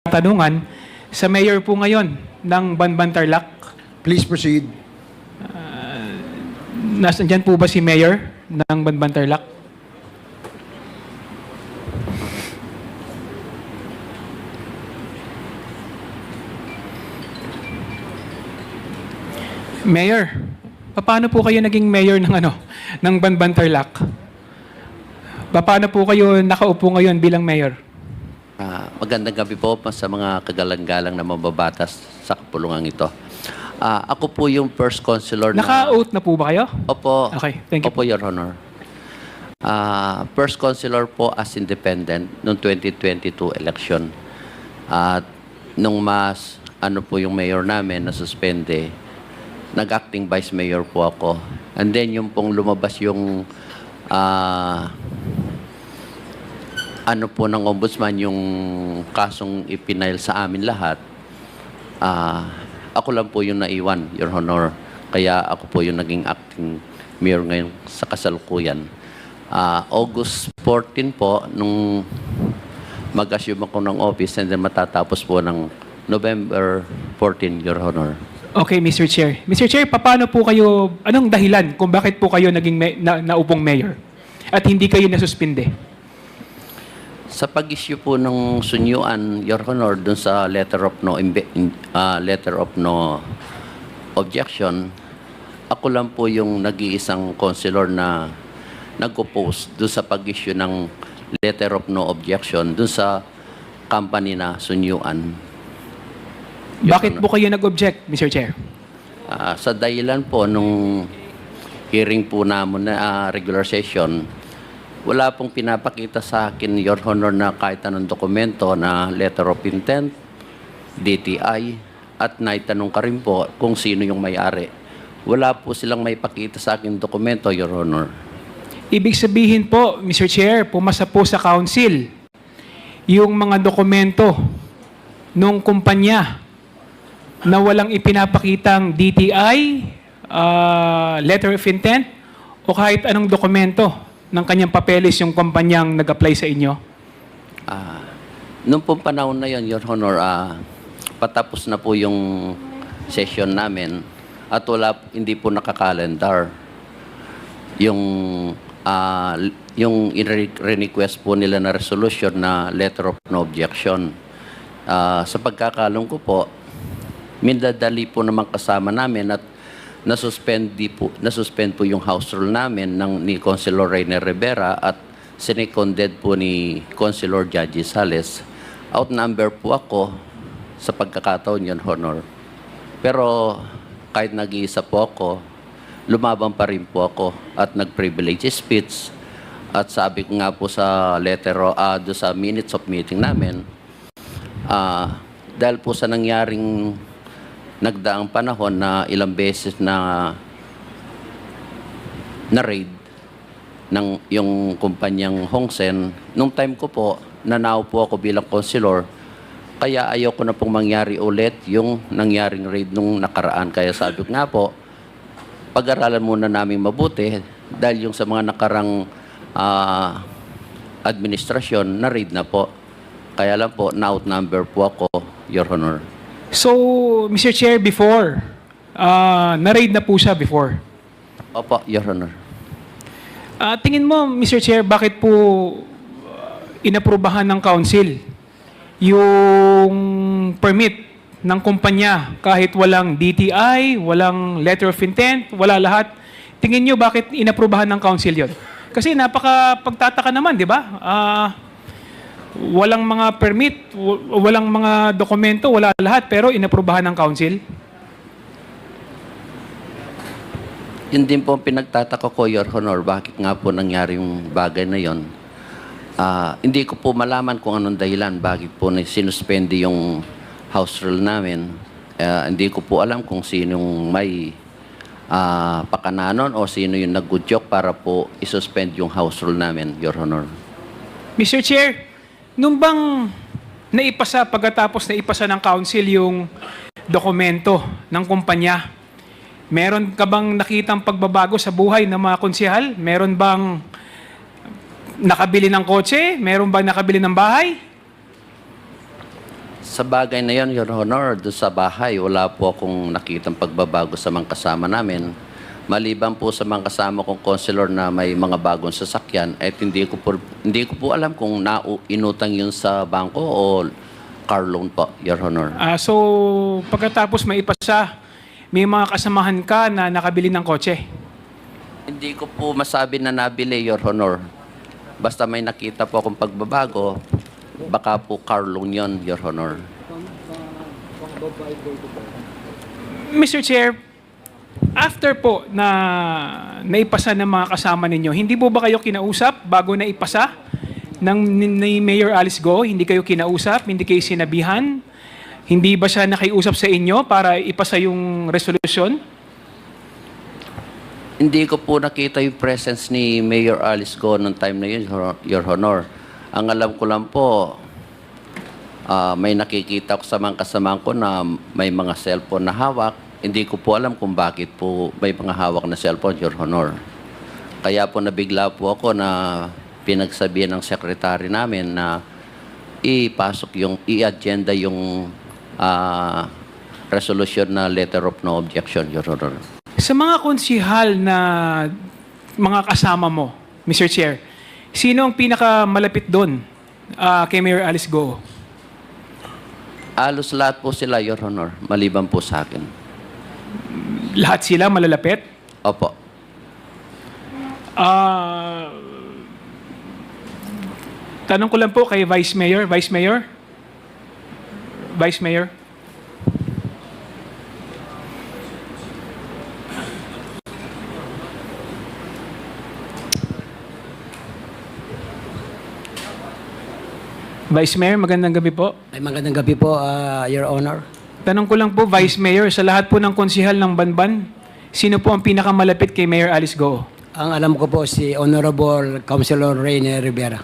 katanungan sa mayor po ngayon ng Banban Tarlac. Please proceed. Nasaan po ba si mayor ng Banban Tarlac? Mayor, paano po kayo naging mayor ng ng Banban Tarlac? Paano po kayo nakaupo ngayon bilang mayor? Magandang gabi po sa mga kagalang-galang na mababatas sa kapulungan ito. Ako po yung first councilor na... Naka-oath na po ba kayo? Opo. Okay, thank you. Opo, Your Honor. First councilor po as independent noong 2022 election. At nung po yung mayor namin na suspende, nag-acting vice mayor po ako. And then yung pong lumabas yung ng ombudsman yung kasong ipinail sa amin lahat, ako lang po yung naiwan, Your Honor. Kaya ako po yung naging acting mayor ngayon sa kasalukuyan. August 14 po, nung mag-assume ako ng office and then matatapos po ng November 14, Your Honor. Okay, Mr. Chair. Mr. Chair, paano po kayo, anong dahilan kung bakit po kayo naging naupong mayor at hindi kayo nasuspinde? Sa pag-issue po ng sunyuan, Your Honor, dun sa letter of no objection, ako lang po yung nag-iisang councilor na nag-oppose dun sa pag-issue ng letter of no objection dun sa company na sunyuan. Bakit po kayo nag-object, Mr. Chair? Sa dahilan po nung hearing po namin na regular session, wala pong pinapakita sa akin, Your Honor, na kahit anong dokumento na letter of intent, DTI, at naitanong ka rin po kung sino yung may-ari. Wala po silang may pakita sa akin dokumento, Your Honor. Ibig sabihin po, Mr. Chair, pumasa po sa council yung mga dokumento nung kumpanya na walang ipinapakitang DTI, letter of intent, o kahit anong dokumento ng kanyang papeles yung kumpanyang nag-apply sa inyo? Noong pong panahon na yon, Your Honor, patapos na po yung session namin at hindi po nakakalendar. Yung request po nila na resolution na letter of no objection. Sa pagkakalong ko po, mindadali po naman kasama namin at nasuspend po yung house rule namin ni Councilor Rainer Rivera at sineconded po ni Councilor Judge Sales. Outnumber po ako sa pagkakataon yun, Honor. Pero kahit nag-iisa po ako, lumaban pa rin po ako at nag-privilege speech. At sabi ko nga po sa do sa minutes of meeting namin, dahil po sa nangyaring nagdaang panahon na ilang beses na raid ng yung kumpanyang Hongsen, nung time ko po, nanao po ako bilang councilor, kaya ayoko na pong mangyari ulit yung nangyaring raid nung nakaraan. Kaya sabi ko nga po, pag-aralan muna namin mabuti dahil yung sa mga nakarang administrasyon na raid na po. Kaya lang po, na-outnumber po ako, Your Honor. So, Mr. Chair, before, na-raid na po siya before? Opo, Your Honor. Tingin mo, Mr. Chair, bakit po inaprubahan ng council yung permit ng kumpanya kahit walang DTI, walang letter of intent, wala lahat? Tingin nyo bakit inaprubahan ng council yon? Kasi napaka-pagtataka naman, di ba? Walang mga permit, walang mga dokumento, wala lahat, pero inaprubahan ng council? Yun din po ang pinagtataka ko, Your Honor, bakit nga po nangyari yung bagay na yon. Hindi ko po malaman kung anong dahilan, bakit po sinuspende yung house rule namin. Hindi ko po alam kung sinong may pakananon o sino yung nag-gudyok para po isuspend yung house rule namin, Your Honor. Mr. Chair, nung bang pagkatapos naipasa ng council yung dokumento ng kumpanya, meron ka bang nakitang pagbabago sa buhay ng mga konsehal? Meron bang nakabili ng kotse? Meron bang nakabili ng bahay? Sa bagay na yon, Your Honor, doon sa bahay, wala po akong nakitang pagbabago sa mga kasama namin. Maliban po sa mga kasama kong counselor na may mga bagong sasakyan, at hindi ko po alam kung inutang yun sa bangko o car loan po, Your Honor. So, pagkatapos may ipasa, may mga kasamahan ka na nakabili ng kotse. Hindi ko po masabi na nabili, Your Honor. Basta may nakita po akong pagbabago, baka po car loan yun, Your Honor. Mr. Chair, after po na naipasa ng mga kasama ninyo, hindi po ba kayo kinausap bago na ipasa ni Mayor Alice Go? Hindi kayo kinausap? Hindi kayo sinabihan? Hindi ba siya nakiusap sa inyo para ipasa yung resolusyon? Hindi ko po nakita yung presence ni Mayor Alice Go noong time na yun, Your Honor. Ang alam ko lang po, may nakikita ko sa mga kasamahan ko na may mga cellphone na hawak. Hindi ko po alam kung bakit po may mga hawak na cellphone, Your Honor. Kaya po nabigla po ako na pinagsabihan ng sekretary namin na i-agenda yung resolution na letter of no objection, Your Honor. Sa mga konsihal na mga kasama mo, Mr. Chair, sino ang pinakamalapit doon kay Mayor Alice Go? Alos lahat po sila, Your Honor, maliban po sa akin. Lahat sila malalapit? Opo. Tanong ko lang po kay Vice Mayor. Vice Mayor? Vice Mayor? Vice Mayor, magandang gabi po. Ay, magandang gabi po, Your Honor. Tanong ko lang po, Vice Mayor, sa lahat po ng konsihal ng Banban, sino po ang pinakamalapit kay Mayor Alice Go? Ang alam ko po si Honorable Councilor Rene Rivera.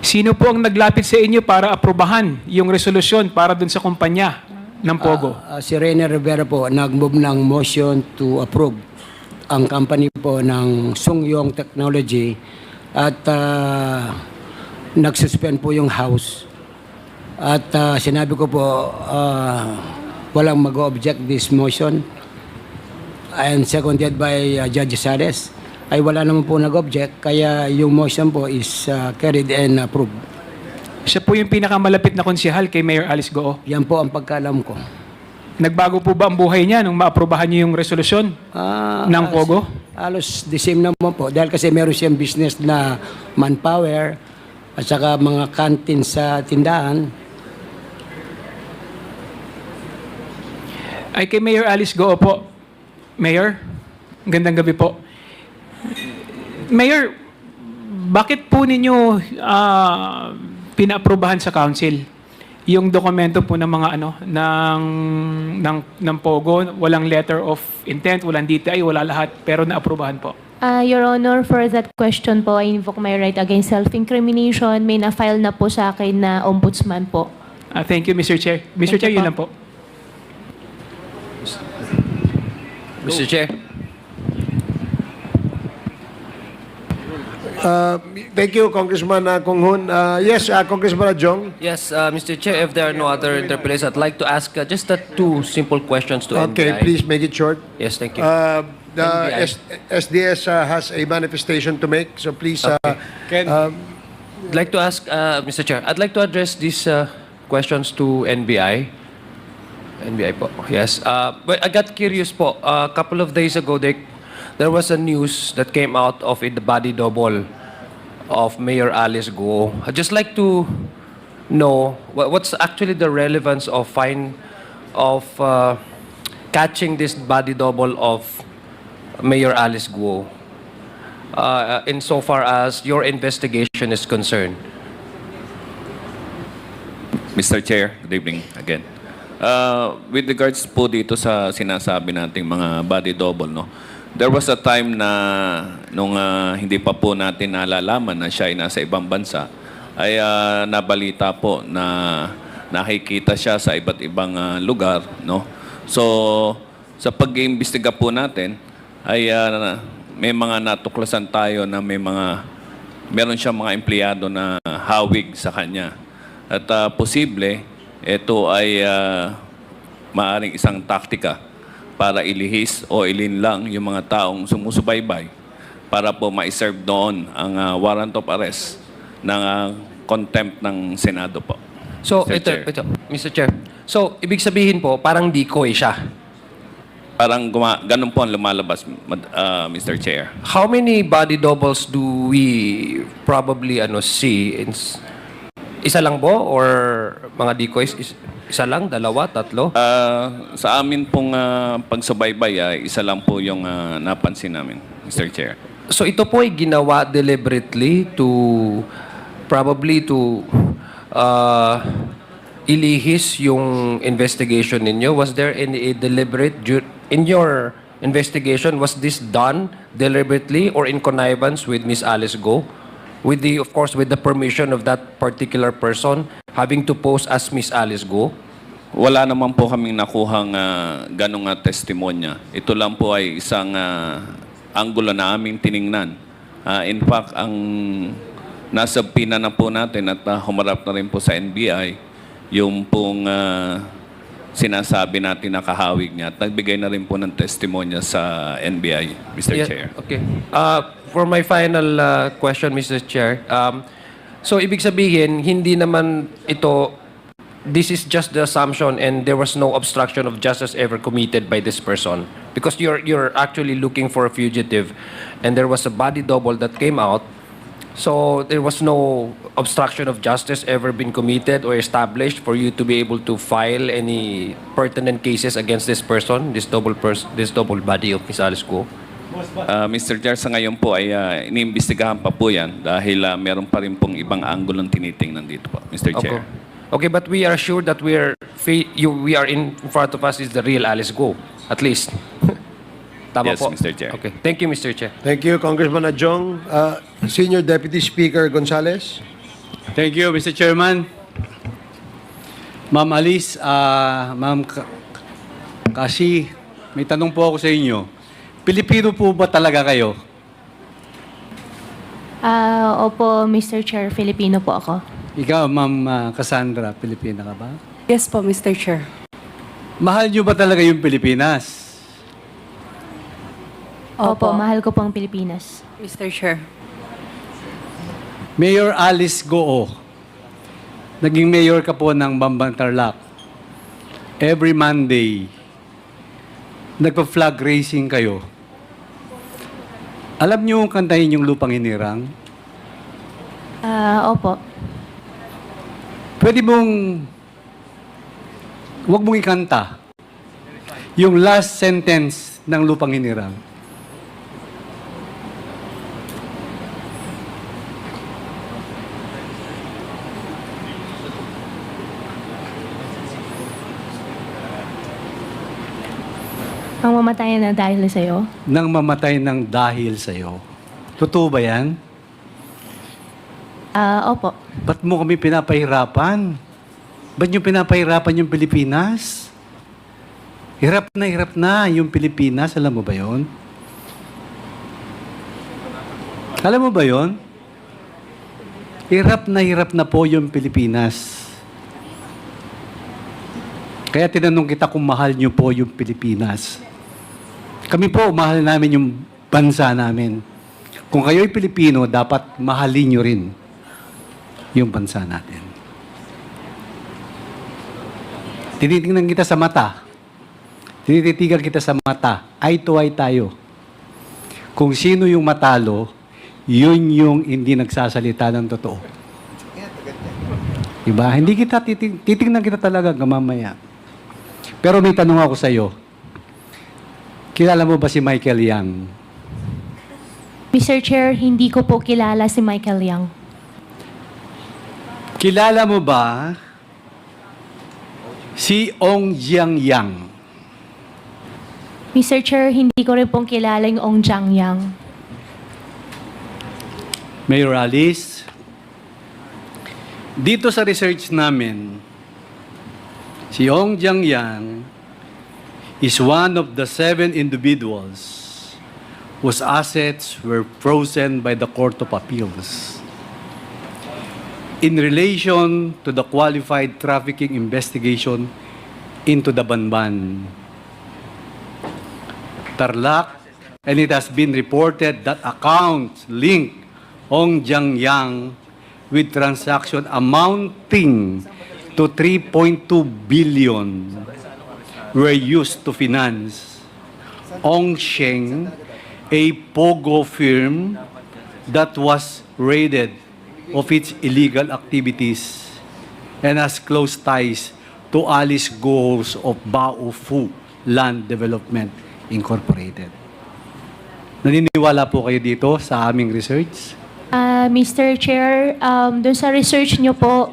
Sino po ang naglapit sa inyo para aprubahan yung resolusyon para dun sa kumpanya ng Pogo? Si Rene Rivera po nag-move ng motion to approve ang company po ng Sungyong Technology at nagsuspend po yung house. At sinabi ko po walang mag-object this motion and seconded by Judge Sales. Ay wala naman po nag-object, kaya yung motion po is carried and approved. Siya po yung pinakamalapit na konsihal kay Mayor Alice Go. Yan po ang pagkaalam ko. Nagbago po ba ang buhay niya nung maaprubahan niyo yung resolusyon ng Pogo? Halos the same naman po. Dahil kasi meron siyang business na manpower at saka mga canteen sa tindahan. Ay kay Mayor Alice Go po. Mayor, gandang gabi po. Mayor, bakit po ninyo pinaaprubahan sa council yung dokumento po ng mga ng Pogo, walang letter of intent, walang DTI, wala lahat, pero naaprubahan po? Your Honor, for that question po, I invoke my right against self-incrimination. May na-file na po sa akin na ombudsman po. Thank you, Mr. Chair. Mr. Thank Chair, you yun po. lang po. Mr. Chair. Thank you, Congressman Kong Hun. Yes, Congressman Adjong. Yes, Mr. Chair, if there are no other interpellations, I'd like to ask just two simple questions to Okay, NBI. please make it short. Yes, thank you. The NBI. SDS has a manifestation to make, so please. I'd like to ask, Mr. Chair, I'd like to address these questions to NBI. NBI po, yes. But I got curious po. A couple of days ago, there was a news that came out of it, the body double of Mayor Alice Go. I'd just like to know what's actually the relevance of catching this body double of Mayor Alice Go insofar as your investigation is concerned. Mr. Chair, good evening again. With regards po dito sa sinasabi nating mga body double, no? There was a time na nung hindi pa po natin nalalaman na siya ay nasa ibang bansa, ay nabalita po na nakikita siya sa iba't ibang lugar, no? So, sa pag-iimbestiga po natin, ay may mga natuklasan tayo na meron siyang mga empleyado na hawig sa kanya. At posible, ito ay maaring isang taktika para ilihis o ilinlang yung mga taong sumusubaybay para po ma-serve doon ang warrant of arrest ng contempt ng Senado po. So, Mr. Chair. ito, Mr. Chair. So, ibig sabihin po, parang decoy siya. Parang ganun po ang lumalabas, Mr. Chair. How many body doubles do we probably see? Isa lang po or mga decoys? Isa lang, dalawa, tatlo? Sa amin pong pagsubaybay, isa lang po yung napansin namin, Mr. Chair. So ito po ay ginawa deliberately to probably to ilihis yung investigation ninyo. Was there any deliberate in your investigation, was this done deliberately or in connivance with Miss Alice Go? With the, of course, with the permission of that particular person having to pose as Miss Alice Go? Wala naman po kaming nakuhang ganong testimonya. Ito lang po ay isang anggulo na aming tiningnan. In fact, ang nasa pina na po natin at humarap na rin po sa NBI, yung pong sinasabi natin na kahawig niya at nagbigay na rin po ng testimonya sa NBI, Mr. Yeah, Chair. okay. For my final question, Mr. Chair, so ibig sabihin, hindi naman ito, this is just the assumption and there was no obstruction of justice ever committed by this person because you're actually looking for a fugitive and there was a body double that came out. So there was no obstruction of justice ever been committed or established for you to be able to file any pertinent cases against this person, this double body of Miss Alice Go? Mr. Chair, sa ngayon po ay iniimbestigahan pa po yan dahil meron pa rin pong ibang anggulong tinitingnan dito po, Mr. Chair. Okay, but we are sure that we are in front of us is the real Alice Go, at least. Tama Yes, po. Mr. Chair. Okay. Thank you, Mr. Chair. Thank you, Congressman Adjong. Senior Deputy Speaker Gonzales. Thank you, Mr. Chairman. Ma'am Alice, kasi may tanong po ako sa inyo. Pilipino po ba talaga kayo? Opo, Mr. Chair, Filipino po ako. Ikaw, Ma'am Cassandra, Pilipina ka ba? Yes po, Mr. Chair. Mahal nyo ba talaga yung Pilipinas? Opo, mahal ko po ang Pilipinas. Mr. Chair. Mayor Alice Goo, naging mayor ka po ng Bamban Tarlac. Every Monday, nagpa-flag racing kayo. Alam niyo kantahin yung Lupang Hinirang? Opo. Pwede mong, huwag mong ikanta yung last sentence ng Lupang Hinirang. Ang mamatayan na dahil sa'yo? Nang mamatay ng dahil sa'yo. Totoo ba yan? Opo. Ba't mo kami pinapahirapan? Ba't nyo pinapahirapan yung Pilipinas? Hirap na yung Pilipinas. Alam mo ba yon? Alam mo ba yon? Hirap na po yung Pilipinas. Kaya tinanong kita kung mahal nyo po yung Pilipinas. Kami po, mahal namin yung bansa namin. Kung kayo'y Pilipino, dapat mahalin nyo rin yung bansa natin. Tinitingnan kita sa mata. Tinititigan kita sa mata. Eye to eye tayo. Kung sino yung matalo, yun yung hindi nagsasalita ng totoo. Diba? Hindi kita titingnan kita talaga mamaya. Pero may tanong ako sa iyo. Kilala mo ba si Michael Yang? Mr. Chair, hindi ko po kilala si Michael Yang. Kilala mo ba si Ong Jiang Yang? Mr. Chair, hindi ko rin pong kilala yung Ong Jiang Yang. Mayor Alice, dito sa research namin, si Ong Jiang Yang is one of the 7 individuals whose assets were frozen by the Court of Appeals. in relation to the qualified trafficking investigation into the Banban, Tarlac, and it has been reported that accounts linked Ong Jiangyang with transaction amounting to 3.2 billion were used to finance Ong Sheng, a Pogo firm that was raided of its illegal activities and has close ties to Alice Goals of Bao Fu Land Development Incorporated. Naniniwala po kayo dito sa aming research? Mr. Chair, doon sa research nyo po,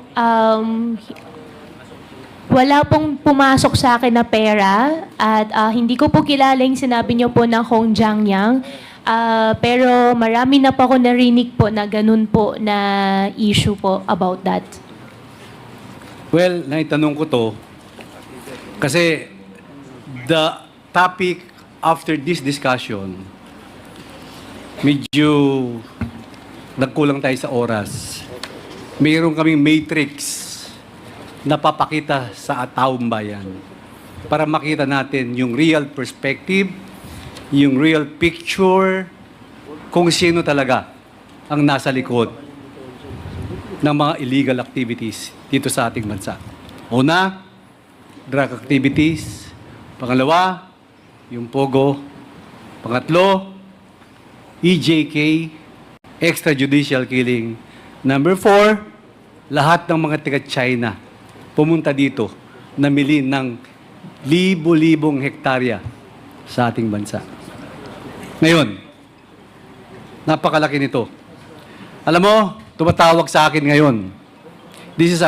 wala pong pumasok sa akin na pera at hindi ko po kilala yung sinabi nyo po na Hong Jiangyang. Pero marami na po ako narinig po na ganun po na issue po about that. Well, naitanong ko to kasi the topic after this discussion, medyo nagkulang tayo sa oras. Mayroon kaming matrix na papakita sa taong bayan para makita natin yung real perspective, yung real picture, kung sino talaga ang nasa likod ng mga illegal activities dito sa ating bansa. Una, drug activities. Pangalawa, yung Pogo. Pangatlo, EJK, extrajudicial killing. Number 4, lahat ng mga taga-China pumunta dito, namili ng libo-libong hektarya sa ating bansa. Ngayon, napakalaki nito. Alam mo, tumatawag sa akin ngayon. This is our